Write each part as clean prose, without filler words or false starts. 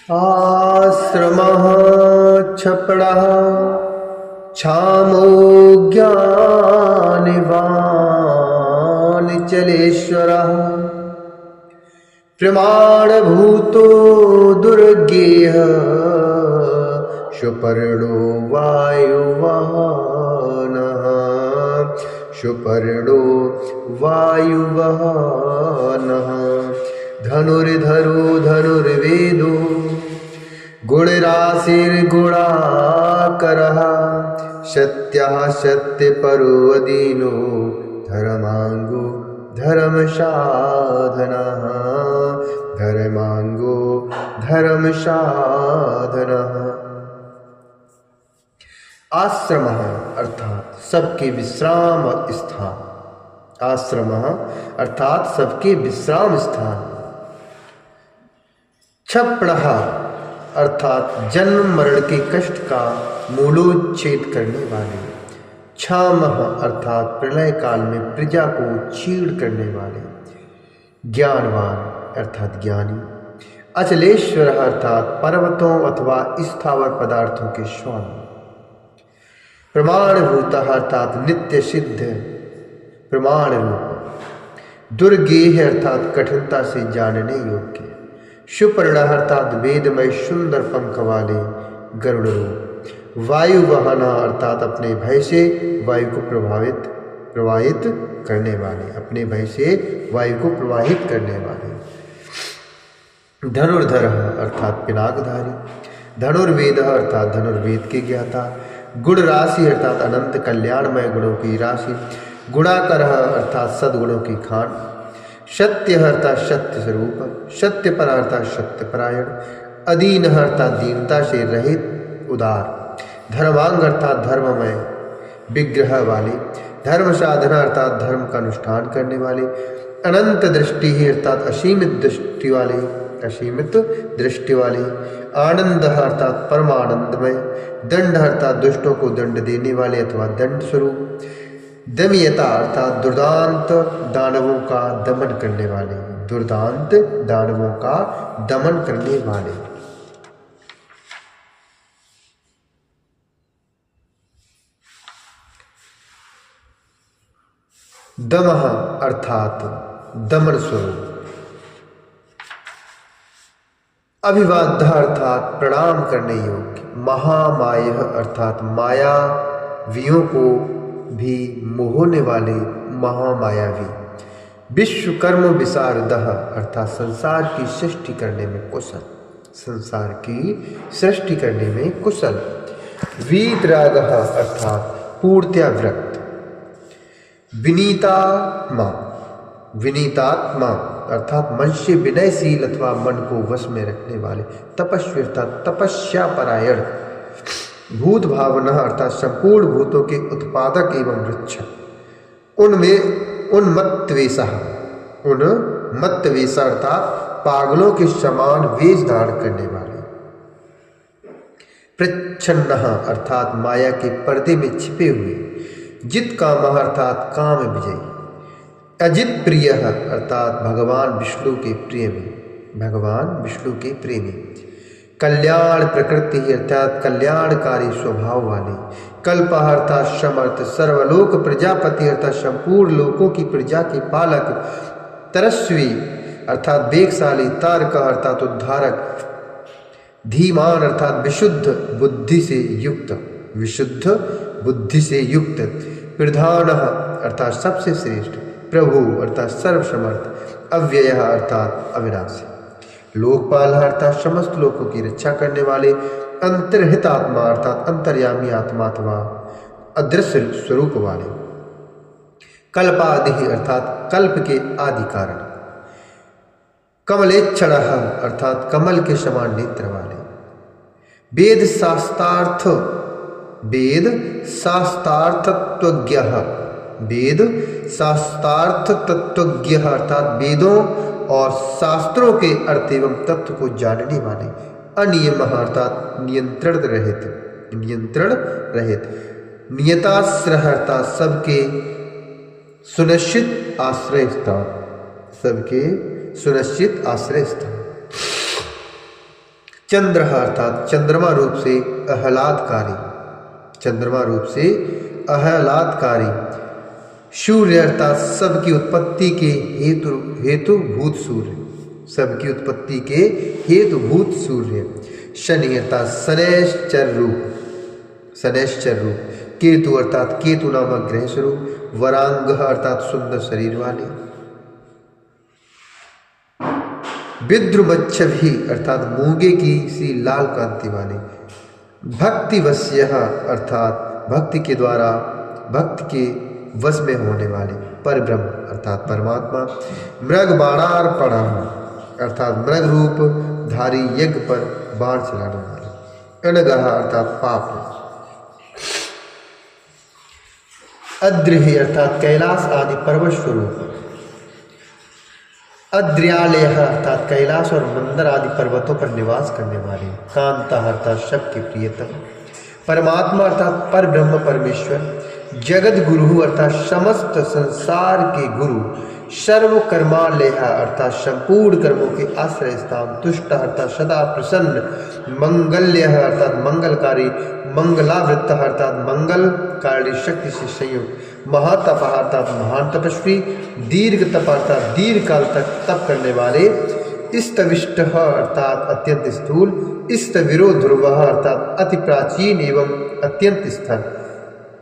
आश्रमः छपड़ः क्षामोज्ञानिवानिचलेश्वरः प्रमाणभूतो दुर्गेह सुपर्णो वायुवाहनः सुपर्णो वायुवाहनः धनुर्धरो धनुर्वेदो गुणराशिर्गुणाकरः सत्यः सत्यपरो दीनो धर्मांगो धर्मसाधनः धर्मांगो धर्मसाधनः। आश्रमः अर्थात सबके विश्राम स्थान। आश्रमः अर्थात सबके विश्राम स्थान। क्षपणः अर्थात जन्म मरण के कष्ट का मूलोच्छेद करने वाले। क्षामः अर्थात प्रलय काल में प्रजा को चीड़ करने वाले। ज्ञानवान अर्थात ज्ञानी। अचलेश्वर अर्थात पर्वतों अथवा स्थावर पदार्थों के स्वामी। प्रमाणभूत अर्थात नित्य सिद्ध प्रमाण रूप। दुर्गेह अर्थात कठिनता से जानने योग्य। सुपर्ण अर्थात वेदमय सुंदर पंख वाले गरुड़ रूप। वायु वहना अर्थात अपने भय से वायु को प्रवाहित करने वाले। अपने भय से वायु को प्रवाहित करने वाले। धनुर्धर अर्थात पिनाकधारी। धनुर्वेद अर्थात धनुर्वेद के ज्ञाता। गुण राशि अर्थात अनंत कल्याणमय गुणों की राशि। गुणाकर अर्थात सद्गुणों की खान। सत्य अर्थात सत्य स्वरूप। सत्यपर अर्थात सत्यपरायण। अदीन अर्थात दीनता से रहित उदार। धर्मांग अर्थात धर्ममय विग्रह वाले। धर्म साधना अर्थात धर्म का अनुष्ठान करने वाले। अनंत दृष्टि अर्थात असीमित दृष्टि वाले। असीमित दृष्टि वाले। आनंद अर्थात परमानंदमय। दंड अर्थात दुष्टों को दंड देने वाले अथवा दंड स्वरूप। दमयता अर्थात दुर्दांत दानवों का दमन करने वाले। दुर्दांत दानवों का दमन करने वाले। दमः अर्थात दमन स्वरूप। अभिवाद्य अर्थात प्रणाम करने योग्य। महामायः अर्थात मायावियों को भी मोहने वाले महामायावी। विश्वकर्म विशारदः अर्थात संसार की सृष्टि करने में कुशल। संसार की सृष्टि करने में कुशल। वीतरागः अर्थात पूर्णतया विरक्त। विनीतात्मा अर्थात मन से विनयशील अथवा मन को वश में रखने वाले। तपस्वी अर्थात तपस्या परायण। भूत भावना अर्थात संपूर्ण भूतों के उत्पादक एवं रक्षक। उनमें उन्मत्तवेशा अर्थात पागलों के समान वेश धारण करने वाले। प्रच्छन्न अर्थात माया के पर्दे में छिपे हुए। जित काम अर्थात काम विजयी। अजित प्रिय अर्थात भगवान विष्णु के प्रेमी। कल्याण प्रकृति अर्थात कल्याणकारी स्वभाव वाले। कल्प अर्थात समर्थ। सर्वलोक प्रजापति अर्थात संपूर्ण लोकों की प्रजा के पालक। तरस्वी अर्थात वेगशाली। तारक अर्थात उद्धारक। धीमान अर्थात विशुद्ध बुद्धि से युक्त। प्रधान अर्थात सबसे श्रेष्ठ। प्रभु अर्थात सर्वसमर्थ। अव्यय अर्थात अविनाशी। लोकपाल अर्थात समस्त लोकों की रक्षा करने वाले। अंतर्हित आत्मा अर्थात अंतर्यामी आत्मा अथवा अदृश्य स्वरूप वाले। कल्पादि अर्थात कल्प के आदि कारण। कमलेच्छण अर्थात कमल के समान नेत्र वाले। वेद शास्त्रार्थ तत्वज्ञ अर्थात वेदों और शास्त्रों के अर्थ एवं तत्व को जानने वाले। अनियम अर्थात नियंत्रण रहित। नियताश्रय अर्थात सबके सुनिश्चित आश्रय स्थान। चंद्र अर्थात चंद्रमा रूप से आह्लादकारी, चंद्रमा रूप से आह्लादकारी। सूर्य अर्थात सबकी उत्पत्ति के हेतुभूत सूर्य, सबकी उत्पत्ति के हेतुभूत सूर्य। शनि अर्थात शनैश्चर रूप, शनैश्चर रूप। केतु अर्थात केतु नामक ग्रह स्वरूप। वरांग अर्थात सुंदर शरीर वाले। विद्रुमच्छवि अर्थात मूंगे की सी लाल कांति वाले। भक्तिवश्य अर्थात भक्ति के द्वारा भक्त के वश में होने वाले। परब्रह्म अर्थात परमात्मा। मृग बाणार्पण अर्थात मृग रूप धारी यज्ञ पर बाण चलाने वाले। अनगह अर्थात पाप। अद्रिहि अर्थात कैलाश आदि पर्वत स्वरूप। अद्र्यालय अर्थात कैलाश और मंदर आदि पर्वतों पर निवास करने वाले। कांता अर्थात सबके प्रियतम। परमात्मा अर्थात पर ब्रह्म परमेश्वर। जगत गुरु अर्थात समस्त संसार के गुरु। सर्व कर्मालय अर्थात संपूर्ण कर्मों के आश्रय स्थान। तुष्ट अर्थात सदा प्रसन्न। मंगल्य अर्थात मंगलकारी। मंगलावृत्त अर्थात मंगलकारी शक्ति से संयुक्त। महातप अर्थात महान तपस्वी। दीर्घ तप अर्थात दीर्घ काल तक तप करने वाले। स्तविष्ट अर्थात अत्यंत स्थूल। स्तविरो ध्रुव अर्थात अति प्राचीन एवं अत्यंत स्थल।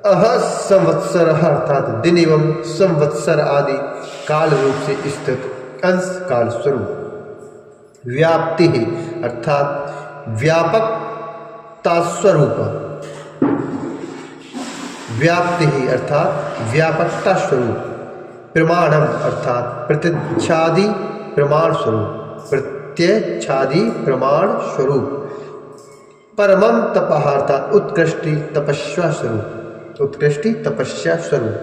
संवत्सर अर्थात दिन एवं संवत्सर आदि काल रूप से स्थित अंश काल स्वरूप। व्याप्ति अर्थात व्यापकता स्वरूप। व्याप्ति अर्थात व्यापकता स्वरूप। प्रमाणम अर्थात प्रत्यक्षादि प्रमाण स्वरूप। प्रत्यक्षादि प्रमाण स्वरूप। परमम तपः अर्थात उत्कृष्टि तपस्या स्वरूप। उत्कृष्टि तपस्या स्वरूप।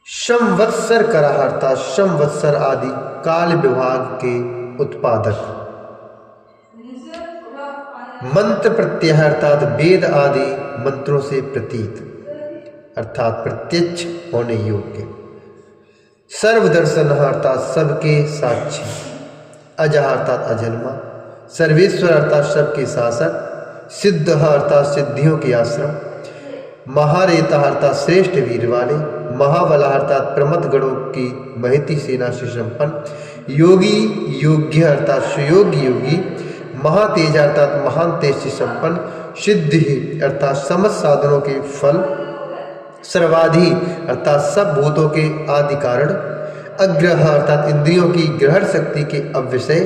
संवत्सर कर अर्थात संवत्सर आदि काल विभाग के उत्पादक। मंत्र प्रत्यय अर्थात वेद आदि मंत्रों से प्रतीत अर्थात प्रत्यक्ष होने योग्य। सर्वदर्शन अर्थात सबके साक्षी। अजः अर्थात अजन्मा। सर्वेश्वर अर्थात सबके शासक। सिद्ध अर्थात सिद्धियों के आश्रम। महारेता अर्थात श्रेष्ठ वीर वाले। महाबला अर्थात प्रमथ गणों की महती सेना से संपन्न। योगी योग्य अर्थात सुयोग्य योगी। महातेज अर्थात महान तेज से संपन्न। सिद्धि अर्थात समस्त साधनों के फल। सर्वाधि अर्थात सब भूतों के आदि कारण। अग्रह अर्थात इंद्रियों की ग्रहण शक्ति के अव्यवशय।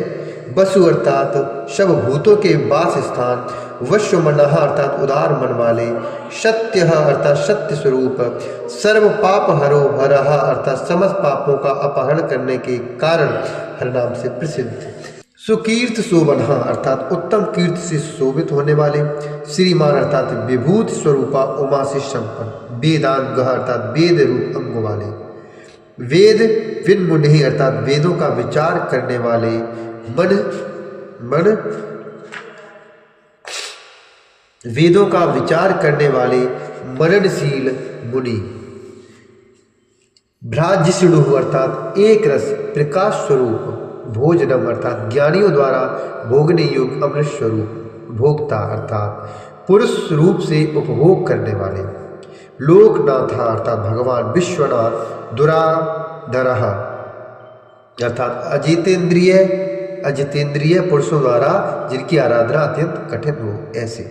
वसु अर्थात सब भूतों के वास स्थान। वश्वमनः अर्थात उदार मन वाले। सत्य अर्थात सत्य स्वरूप। सर्व पाप हरो हरः अर्थात समस्त पापों का अपहरण करने के कारण हर नाम से प्रसिद्ध। सुकीर्त शोभन अर्थात उत्तम कीर्ति से शोभित होने वाले। श्रीमान अर्थात विभूत स्वरूपा उमा से संपन्न। वेदांग अर्थात वेद रूप अंगों वाले। वेद विन्मुनि अर्थात वेदों का विचार करने वाले। वेदों का विचार करने वाले मननशील मुनि। भ्राज्यसिणु अर्थात एक रस प्रकाश स्वरूप। भोजनम अर्थात ज्ञानियों द्वारा भोगने योग्य अमृत स्वरूप। भोक्ता अर्थात पुरुष रूप से उपभोग करने वाले। लोकनाथ अर्थात भगवान विश्वनाथ। दुराधर अर्थात अजितेंद्रिय पुरुषों द्वारा जिनकी आराधना अत्यंत कठिन हो ऐसे।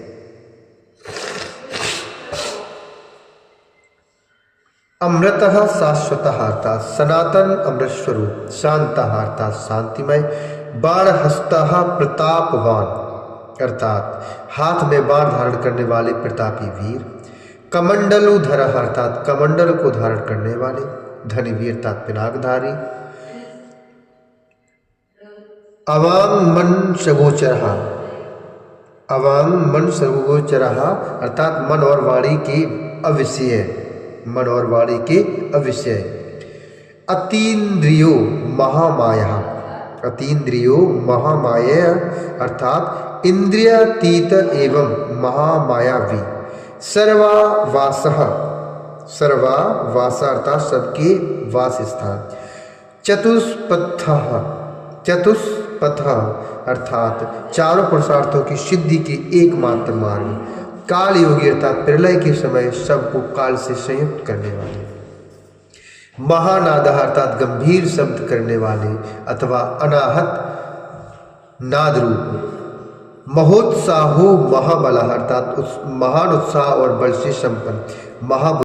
अमृतः शाश्वतः अर्थात सनातन अमृत स्वरूप। शांतः अर्थात शांतिमय। बाणहस्तः प्रतापवान अर्थात हाथ में बाण धारण करने वाले प्रतापी वीर। कमंडलुधर अर्थात कमंडल को धारण करने वाले। धनवीर अर्थात पिनाकधारी। अवांग मन सगोचरः अवांग मन सगोचरः अर्थात मन और वाणी के अविषय। मन और वाणी के अविषय। अतीन्द्रियो महामाया। अतीन्द्रियो महामाया अर्थात इंद्रियातीत एवं महामायावी। सर्वावासः सर्वावास अर्थात सबके वास स्थान। चतुष्पथ पथ अर्थात चारों पुरुषार्थों की सिद्धि के एकमात्र मार्ग। काल योगी अर्थात प्रलय के समय सबको काल से संयुक्त करने वाले। महानाद अर्थात गंभीर शब्द करने वाले अथवा अनाहत नाद रूप। महोत्साहो महाबला अर्थात उस महान उत्साह और बल से संपन्न।